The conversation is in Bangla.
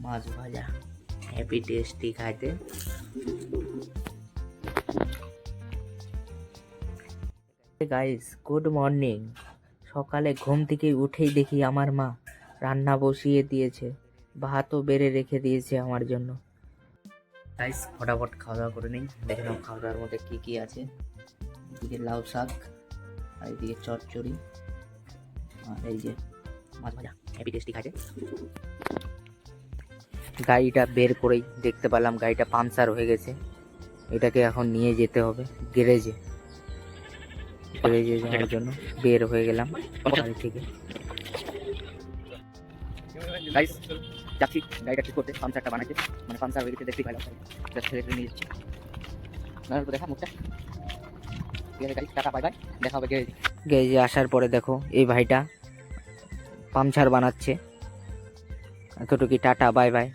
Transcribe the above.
মাছ ভাজা হ্যাপি টেস্টি খাইতে। Guys good morning. সকালে ঘুম থেকে উঠেই দেখি আমার মা রান্না বসিয়ে দিয়েছে, ভাতও বেড়ে রেখে দিয়েছে আমার জন্য। গাইস ফটাফট খাওয়া দাওয়া করে নিই। দেখে নাও খাওয়া দাওয়ার মধ্যে কি কি আছে। এদিকে লাউ শাক, আর এদিকে চচ্চড়ি, আর এই যে মাছ ভাজা হ্যাপি টেস্টি খাইতে। গাড়িটা বের করেই দেখতে পেলাম গাড়িটা পাংচার হয়ে গেছে। এটাকে এখন নিয়ে যেতে হবে গ্যারেজে। গ্যারেজে যাওয়ার জন্য বের হয়ে গেলাম গাড়ি থেকে। গাইস যাচ্ছি গাড়িটা ঠিক করতে, পাংচারটা বানাইতে, মানে পাংচার হয়ে গেছে দেখতে পেলাম। জাস্ট ছেড়ে নিয়ে যাচ্ছি। না দেখা মুখটা। ঠিক আছে গাইস, টাটা বাই বাই, দেখা হবে গ্যারেজে। গ্যারেজে আসার পরে দেখো এই ভাইটা পাংচার বানাচ্ছে। এতটুকু টাটা বাই বাই।